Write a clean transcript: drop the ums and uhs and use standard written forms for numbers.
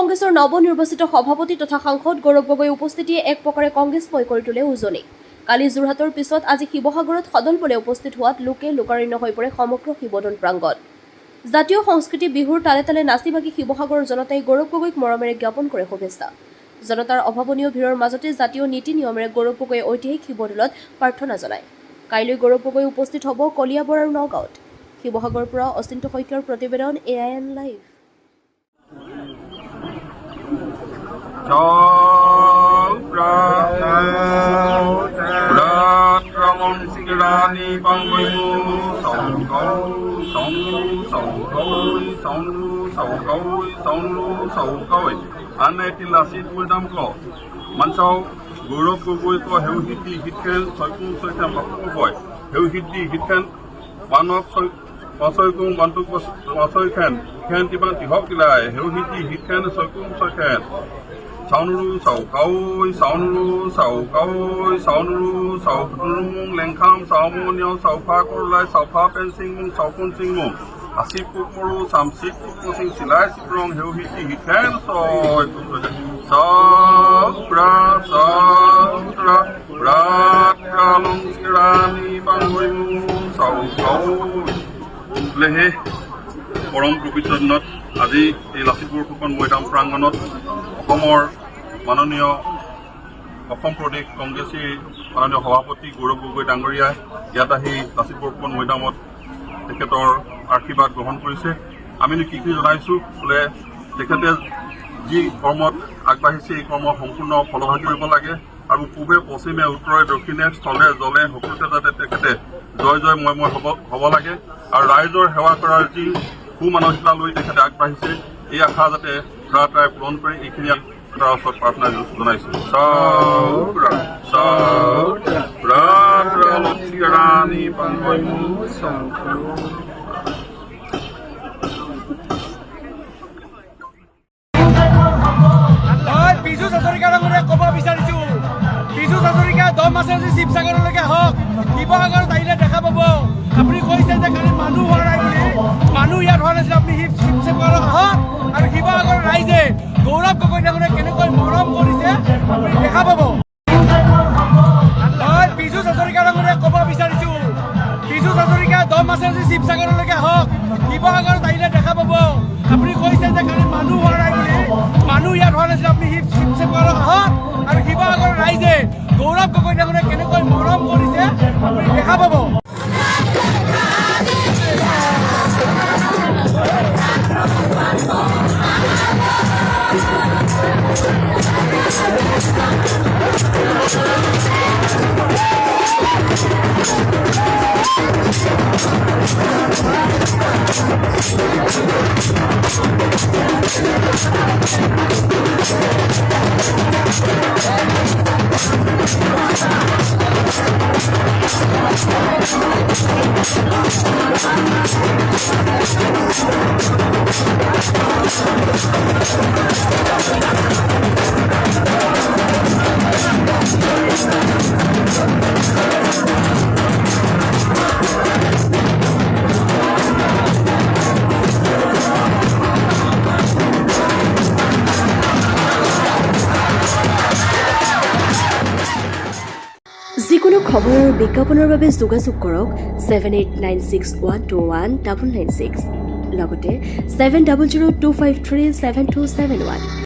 কংগ্ৰেছৰ নৱনিৰ্বাচিত সভাপতি তথা সাংসদ গৌৰৱ গগৈৰ উপস্থিতিয়ে এক প্ৰকাৰে কংগ্ৰেছময় কৰি তোলে উজনি। কালি যোৰহাটৰ পিছত আজি শিৱসাগৰত সদল বলে উপস্থিত হোৱাত লোকে লোকাৰণ্য হৈ পৰে সমগ্ৰ শিৱদৌল প্ৰাংগণ। জাতীয় সংস্কৃতি বিহুৰ তালে তালে নাচি বাগি শিৱসাগৰৰ জনতাই গৌৰৱ গগৈক মৰমেৰে জ্ঞাপন কৰে শুভেচ্ছা। জনতাৰ অভাৱনীয় ভিৰৰ মাজতে জাতীয় নীতি নিয়মেৰে গৌৰৱ গগৈয়ে ঐতিহাসিক শিৱদৌলত প্ৰাৰ্থনা জনায়। কাইলৈ গৌৰৱ গগৈ উপস্থিত হ'ব কলিয়াবৰ আৰু নগাঁৱত। শিৱসাগৰৰ পৰা অচিন্ত শইকীয়াৰ প্ৰতিবেদন AIN লাইভ। গৌৰৱ গগৈ ক হেউ হিতি হিতখেন ছয়কুং ছয়খেন বাপুকু কয় হেউ হিতি হিতখেন বানক ছয়কুং বান্তুক ছয়খেন খেন তিবান তিহক কিলাই হেউ হিতি হিতখেন ছয়কুং ছয়খেন চাউনুৰু চাউকাউই চাউনুৰু চাউকাউই চাউনুৰু চাউকুৰুং লেংখাম চাউমনিয়াও চাউফা কৰলাই চাউফা পেঞ্চিং মুং চাউকুন চিং মুং আসিক কুকুৰু চামচিক কুকুচিং চিলাই চিকুৰং হেউ হিতি হিতখেন ছয় লেহে পৰম পবিত্ৰ দিনত আজি এই লাচিতপুৰ ফুকন মৈদাম প্ৰাংগণত অসমৰ মাননীয় অসম প্ৰদেশ কংগ্ৰেছী মাননীয় সভাপতি গৌৰৱ গগৈ ডাঙৰীয়াই ইয়াত আহি লাচিতপুৰ ফুকন মৈদামত তেখেতৰ আশীৰ্বাদ গ্ৰহণ কৰিছে। আমিনো কি জনাইছোঁ বোলে তেখেতে যি কৰ্মত আগবাঢ়িছে এই কৰ্ম সম্পূৰ্ণ ফলভাগী কৰিব লাগে আৰু পূবে পশ্চিমে উত্তৰে দক্ষিণে স্থলে জলে সকলোতে যাতে তেখেতে জয় জয় ময় হ'ব লাগে আৰু ৰাইজৰ সেৱা কৰাৰ যি সুমানসিকতা লৈ তেখেতে আগবাঢ়িছে এই আশা যাতে তাই পূৰণ কৰে এইখিনি তাৰ ওচৰত প্ৰাৰ্থনা জনাইছোঁ। বিজু হাজৰিকাৰ ক'ব বিচাৰিছো, বিজু হাজৰিকা দম আছে যে শিৱসাগৰলৈকে আহক, শিৱসাগৰত আহিলে দেখা পাব। আপুনি কৈছে যে খালি মানুহ হোৱা নাই বুলি, মানুহ ইয়াত হোৱা নাছিল। আপুনি শিৱসাগৰত আহক আৰু শিৱসাগৰৰ ৰাইজে গৌৰৱ গগৈ ডাঙৰীয়াক কেনেকৈ মৰম কৰিছে আপুনি দেখা পাব। মই বিজু হাজৰিকাৰ ক'ব বিচাৰিছো, বিজু হাজৰিকা দম আছে যে শিৱসাগৰলৈকে আহক, শিৱসাগৰত আহিলে দেখা পাব। আপুনি কৈছে যে খালি মানুহ হোৱা নাই বুলি, মানুহ ইয়াত হোৱা নাছিল। আপুনি শিৱসাগৰত আহক আৰু শিৱসাগৰৰ ৰাইজে গৌৰৱ গগৈ ডাঙৰীয়াক কেনেকৈ মৰম কৰিছে আপুনি দেখা পাব। যিকোনো খবৰ আৰু বিজ্ঞাপনৰ বাবে যোগাযোগ কৰক 7896121996 লগতে 7002537271।